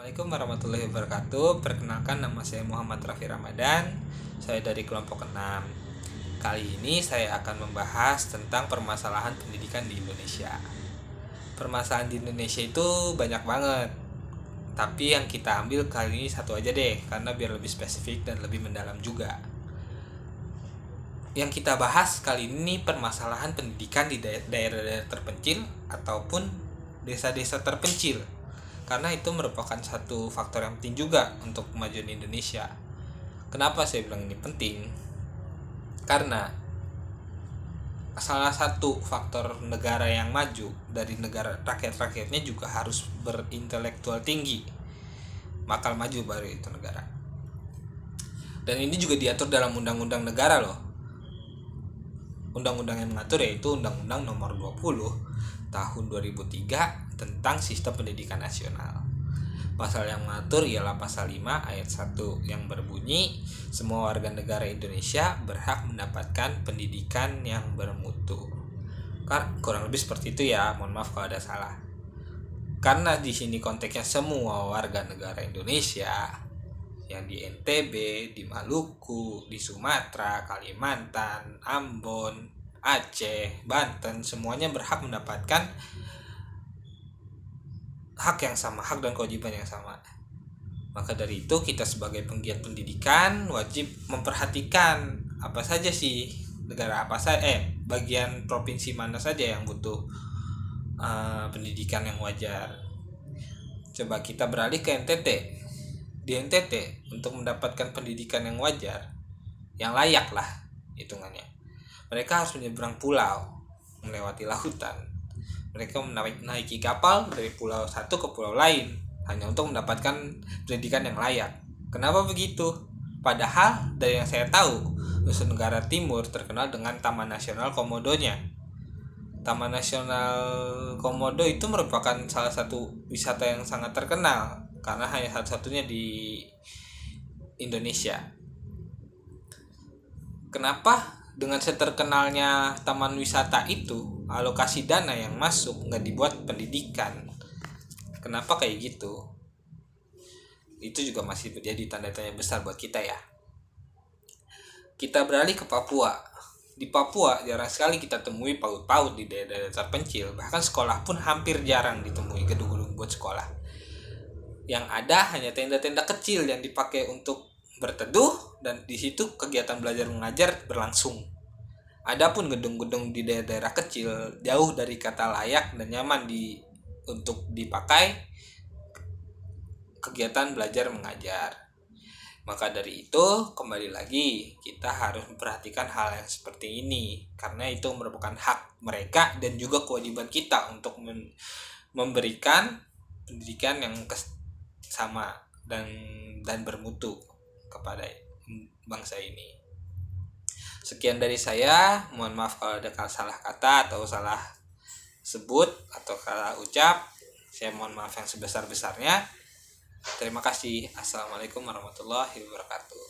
Assalamualaikum warahmatullahi wabarakatuh. Perkenalkan, nama saya Muhammad Raffi Ramadan. Saya dari kelompok 6. Kali ini saya akan membahas tentang permasalahan pendidikan di Indonesia. Permasalahan di Indonesia itu banyak banget, tapi yang kita ambil kali ini satu aja deh, karena biar lebih spesifik dan lebih mendalam juga. Yang kita bahas kali ini permasalahan pendidikan di daerah-daerah terpencil ataupun desa-desa terpencil, karena itu merupakan satu faktor yang penting juga untuk kemajuan Indonesia. Kenapa saya bilang ini penting? Karena salah satu faktor negara yang maju dari negara rakyat-rakyatnya juga harus berintelektual tinggi, bakal maju baru itu negara. Dan ini juga diatur dalam undang-undang negara loh. Undang-undang yang mengatur yaitu Undang-Undang Nomor 20 Tahun 2003 tentang Sistem Pendidikan Nasional. Pasal yang mengatur ialah pasal 5 ayat 1 yang berbunyi, semua warga negara Indonesia berhak mendapatkan pendidikan yang bermutu. Kurang lebih seperti itu ya, mohon maaf kalau ada salah. Karena di sini konteksnya semua warga negara Indonesia, yang di NTB, di Maluku, di Sumatera, Kalimantan, Ambon, Aceh, Banten, semuanya berhak mendapatkan hak yang sama, hak dan kewajiban yang sama. Maka dari itu kita sebagai penggiat pendidikan wajib memperhatikan apa saja sih negara apa saja, bagian provinsi mana saja yang butuh pendidikan yang wajar. Coba kita beralih ke NTT. Di NTT untuk mendapatkan pendidikan yang wajar, yang layak lah hitungannya, mereka harus menyeberang pulau, melewati lautan. Mereka menaiki kapal dari pulau satu ke pulau lain hanya untuk mendapatkan pendidikan yang layak. Kenapa begitu? Padahal dari yang saya tahu, Nusa Tenggara Timur terkenal dengan Taman Nasional Komodonya. Taman Nasional Komodo itu merupakan salah satu wisata yang sangat terkenal karena hanya satu-satunya di Indonesia. Kenapa dengan seterkenalnya taman wisata itu alokasi dana yang masuk nggak dibuat pendidikan? Kenapa kayak gitu? Itu juga masih menjadi tanda tanya besar buat kita ya. Kita beralih ke Papua. Di Papua jarang sekali kita temui PAUD di daerah terpencil. Bahkan sekolah pun hampir jarang ditemui gedung-gedung buat sekolah. Yang ada hanya tenda-tenda kecil yang dipakai untuk berteduh, dan di situ kegiatan belajar mengajar berlangsung. Adapun gedung-gedung di daerah-daerah kecil jauh dari kata layak dan nyaman untuk dipakai kegiatan belajar mengajar. Maka dari itu kembali lagi kita harus memperhatikan hal yang seperti ini, karena itu merupakan hak mereka dan juga kewajiban kita untuk memberikan pendidikan yang sama dan bermutu kepada bangsa ini. Sekian dari saya, mohon maaf kalau ada salah kata atau salah sebut atau salah ucap. Saya mohon maaf yang sebesar-besarnya. Terima kasih. Assalamualaikum warahmatullahi wabarakatuh.